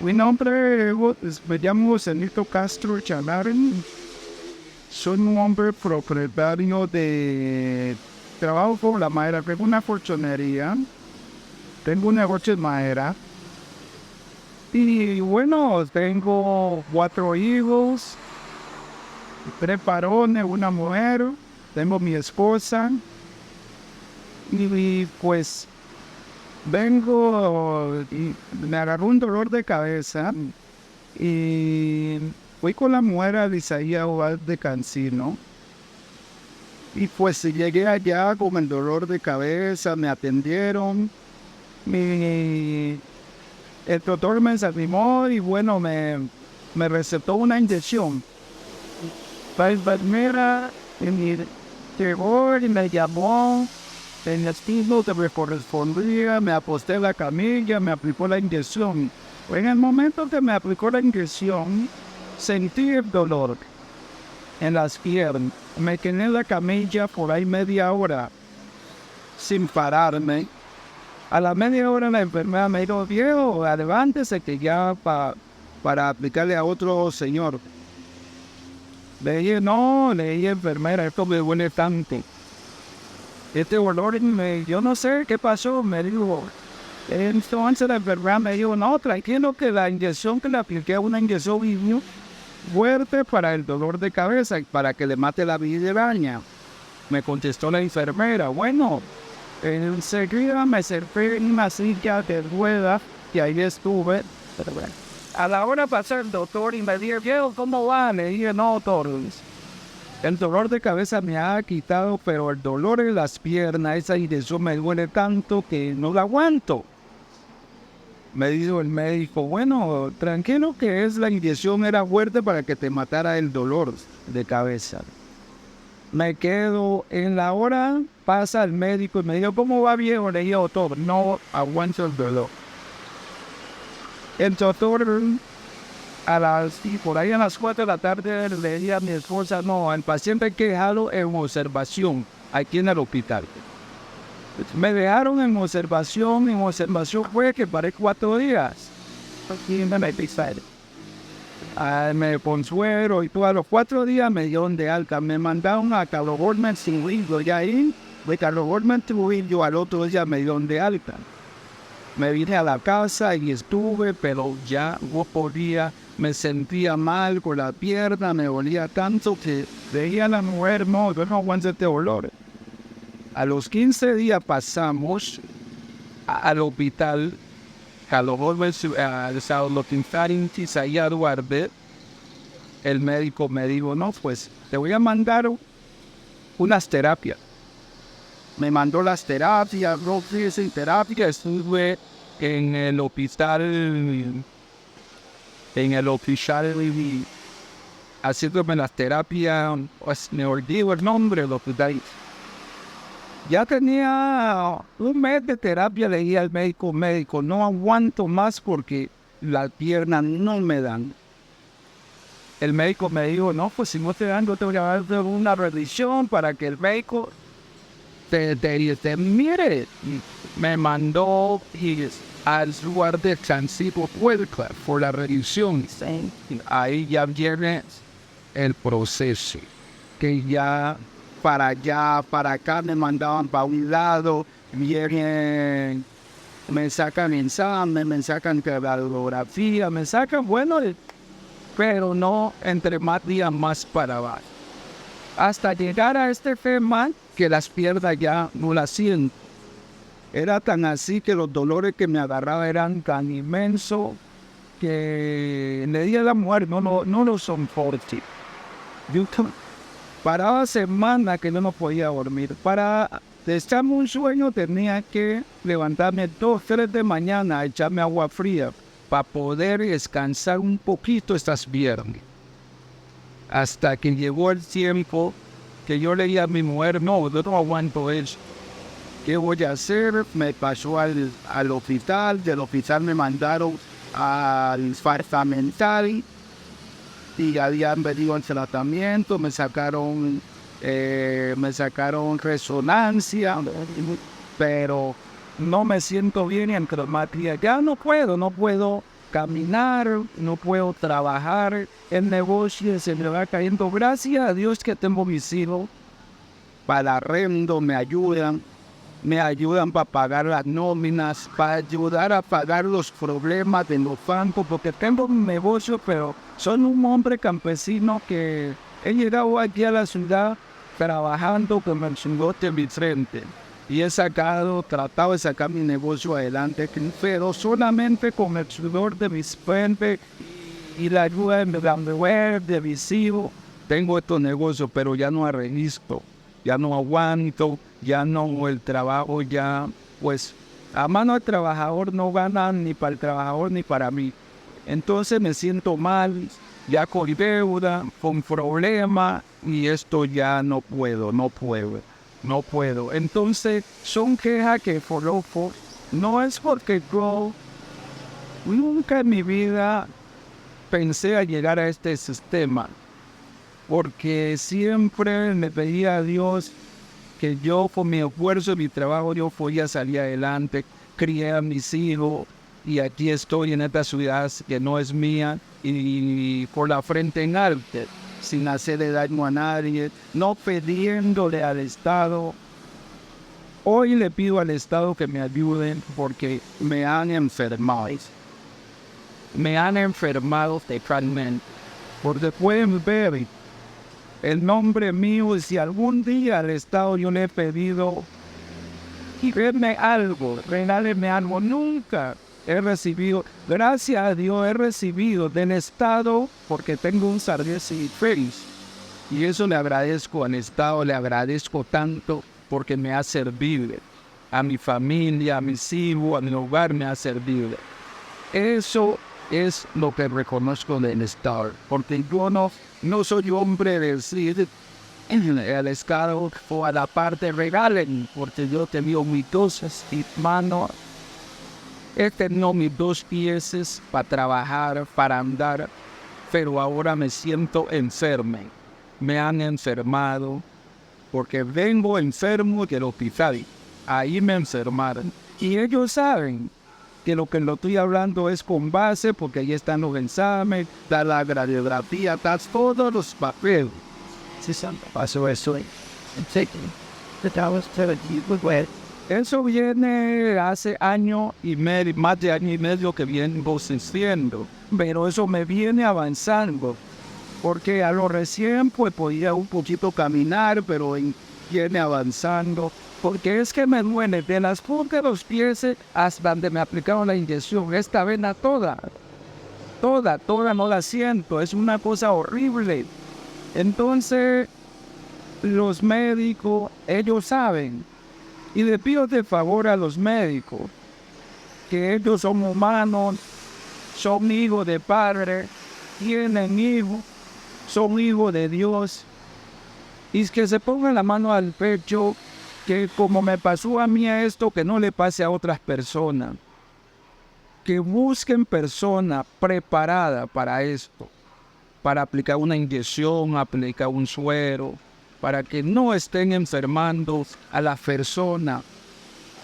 Mi nombre me llamo Zenito Castro Chanaren. Soy un hombre propietario de trabajo con la madera. Tengo una forchonería. Tengo un negocio de madera. Y bueno, tengo 4 hijos, 3 varones, una mujer. Tengo mi esposa. Y pues vengo y me agarró un dolor de cabeza. Y fui con la mujer a Isaías de Cancino. Y pues llegué allá con el dolor de cabeza, me atendieron. El doctor me examinó y bueno, me recetó una inyección. La enfermera llegó y me llamó. En el estilo que me correspondía, me aposté en la camilla, me aplicó la inyección. En el momento que me aplicó la inyección, sentí el dolor en las piernas. Me quedé en la camilla por ahí media hora sin pararme. A la media hora la enfermera me dijo, viejo, levántese que ya para aplicarle a otro señor. Le dije, no, le dije, enfermera, esto me duele tanto. Este dolor, yo no sé qué pasó, me dijo. Entonces la enfermera me dijo, no, tranquilo que la inyección que le apliqué es una inyección muy fuerte para el dolor de cabeza, para que le mate la vidriaña. Me contestó la enfermera, bueno, enseguida me serví en una silla de ruedas y ahí estuve. A la hora pasó el doctor y me dijo, viejo, ¿cómo va? Le dije, no, doctor, el dolor de cabeza me ha quitado, pero el dolor en las piernas, esa inyección me duele tanto que no la aguanto. Me dijo el médico, bueno, tranquilo que la inyección era fuerte para que te matara el dolor de cabeza. Me quedo en la hora, pasa el médico y me dijo, ¿cómo va viejo? Le dije, doctor, no aguanto el dolor. El doctor, por ahí a las 4 de la tarde, le dije a mi esposa, no, el paciente hay que dejarlo en observación, aquí en el hospital. Me dejaron en observación fue que paré 4 días. Me consuelo y todo. A los 4 días me dieron de alta. Me mandaron a Carlos Goldman Trujillo. Y ahí, de Carlos Goldman Trujillo, al otro día me dieron de alta. Me vine a la casa y estuve, pero ya no podía. Me sentía mal con la pierna, me dolía tanto que veía a la mujer, no, yo no aguanto este dolor. A los 15 días pasamos al hospital, Carlos Goldman, al hospital Isaías Duarte. El médico me dijo, no, pues te voy a mandar unas terapias. Me mandó las terapias, estuve en el hospital, haciéndome las terapias, pues me olvidé el nombre del hospital. Ya tenía un mes de terapia, le dije al médico, no aguanto más porque las piernas no me dan. El médico me dijo, no, pues si no te dan, yo te voy a dar una revisión para que el médico te mire. Me mandó al lugar de Francisco Puerta por la revisión. Ahí ya viene el proceso, que ya para allá, para acá me mandaban para un lado, vienen, me sacan examen, me sacan radiografía, me sacan, bueno, pero no entre más días más para abajo. Hasta llegar a este tema que las piernas ya no las siento. Era tan así que los dolores que me agarraba eran tan inmensos que le dije a la mujer, no lo son fuertes. Yo paraba semanas que yo no podía dormir. Para echarme un sueño tenía que levantarme 2, 3 de mañana a echarme agua fría para poder descansar un poquito estas piernas. Hasta que llegó el tiempo que yo le dije a mi mujer, no, yo no aguanto eso. ¿Qué voy a hacer? Me pasó al hospital, del hospital me mandaron al departamental y habían venido el tratamiento, me sacaron resonancia, pero no me siento bien entre más días. Ya no puedo caminar, no puedo trabajar, el negocio se me va cayendo. Gracias a Dios que tengo mis hijos para arrendo, me ayudan para pagar las nóminas, para ayudar a pagar los problemas de los bancos, porque tengo un negocio, pero soy un hombre campesino que he llegado aquí a la ciudad trabajando con el sudor de mi frente. Y tratado de sacar mi negocio adelante, pero solamente con el sudor de mis frente y la ayuda de la mujer, de mis hijos, tengo estos negocios, pero ya no resisto, ya no aguanto, ya no el trabajo, ya pues a mano del trabajador no gana ni para el trabajador ni para mí. Entonces me siento mal, ya con deuda, con problemas y esto ya no puedo. Entonces son quejas que coloco, no es porque yo nunca en mi vida pensé a llegar a este sistema, porque siempre me pedía a Dios que yo con mi esfuerzo y mi trabajo yo podía salir adelante, crié a mis hijos y aquí estoy en esta ciudad que no es mía y por la frente en alto, sin hacerle daño a nadie, no pidiéndole al Estado. Hoy le pido al Estado que me ayuden porque me han enfermado totalmente, porque pueden ver el nombre mío, si algún día al Estado yo le he pedido denme algo, regáleme algo, nunca he recibido. Gracias a Dios he recibido del Estado porque tengo un salario feliz. Y eso le agradezco al Estado, le agradezco tanto porque me ha servido. A mi familia, a mis hijos, a mi hogar me ha servido. Eso es lo que reconozco del Estado, porque yo no soy hombre de decir el Estado o a la parte regalen, porque yo tengo mis dos manos, he tenido mis dos pies para trabajar, para andar, pero ahora me siento enfermo. Me han enfermado, porque vengo enfermo del hospital, ahí me enfermaron, y ellos saben que lo estoy hablando es con base, porque ahí están los exámenes, da la radiografía, da todos los papeles. Sí, pasó eso. Eso viene hace año y medio, más de año y medio que vengo insistiendo, pero eso me viene avanzando, porque a lo recién pues podía un poquito caminar, pero viene avanzando. Porque es que me duele de las puntas de los pies hasta donde me aplicaron la inyección. Esta vena toda no la siento. Es una cosa horrible. Entonces, los médicos, ellos saben. Y le pido de favor a los médicos, que ellos son humanos, son hijos de padre, tienen hijos, son hijos de Dios. Y que se pongan la mano al pecho, que como me pasó a mí esto, que no le pase a otras personas. Que busquen personas preparadas para esto, para aplicar una inyección, aplicar un suero, para que no estén enfermando a las personas,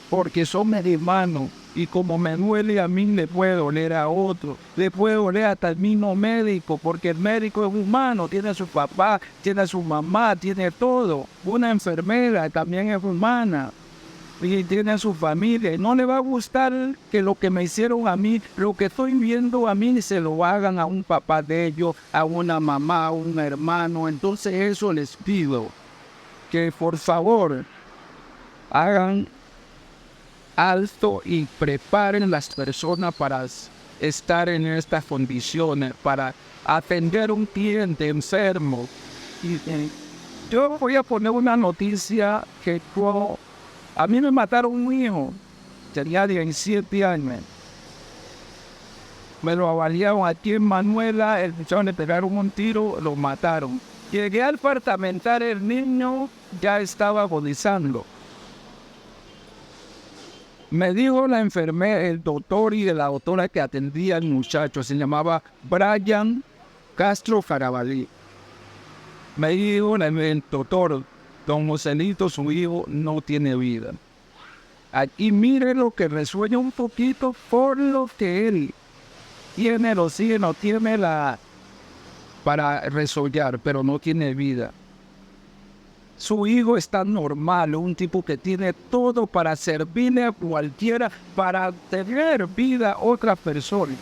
porque son mis hermanos, y como me duele a mí, le puede doler a otro, le puede doler hasta el mismo médico, porque el médico es humano, tiene a su papá, tiene a su mamá, tiene todo. Una enfermera también es humana, y tiene a su familia, y no le va a gustar que lo que me hicieron a mí, lo que estoy viendo a mí, se lo hagan a un papá de ellos, a una mamá, a un hermano. Entonces eso les pido, que por favor hagan alto y preparen las personas para estar en estas condiciones, para atender un cliente enfermo. Y yo voy a poner una noticia que a mí me mataron un hijo, tenía 17 años. Me lo avaliaron aquí en Manuela, el muchacho le pegaron un tiro, lo mataron. Llegué al apartamental, el niño ya estaba agonizando. Me dijo la enfermera, el doctor y la doctora que atendía al muchacho, se llamaba Brian Castro Carabalí. Me dijo el doctor, don Joselito, su hijo no tiene vida. Aquí mire lo que resuena un poquito por lo que él tiene el oxígeno, tiene para resollar, pero no tiene vida. Su hijo está normal, un tipo que tiene todo para servirle a cualquiera, para tener vida a otra persona.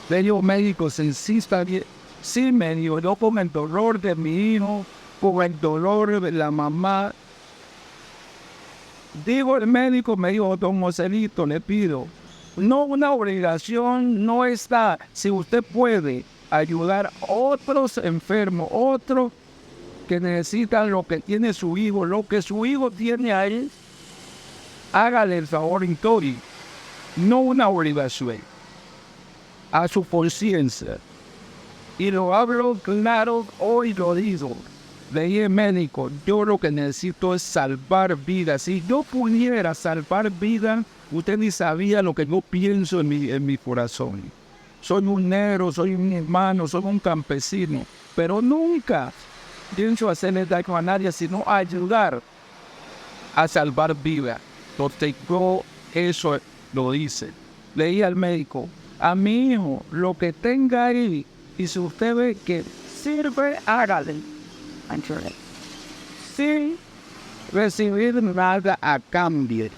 Le digo, médico, se insista bien. Sí, me dijo, yo con el dolor de mi hijo, con el dolor de la mamá. Digo, el médico me dijo, don Joselito, le pido, no una obligación, no está. Si usted puede ayudar a otros enfermos, otros que necesitan lo que tiene su hijo, lo que su hijo tiene a él, hágale el favor en todo. No una obligación, a su conciencia. Y lo hablo claro, hoy lo digo. Le dije, médico, yo lo que necesito es salvar vidas. Si yo pudiera salvar vidas, usted ni sabía lo que yo pienso en mi corazón. Soy un negro, soy un hermano, soy un campesino, pero nunca pienso hacerle daño a nadie, sino ayudar a salvar vidas. Entonces yo eso lo hice. Le dije al médico, a mi hijo, lo que tenga ahí, y si usted ve que sirve, hágale. Sin recibir nada a cambio.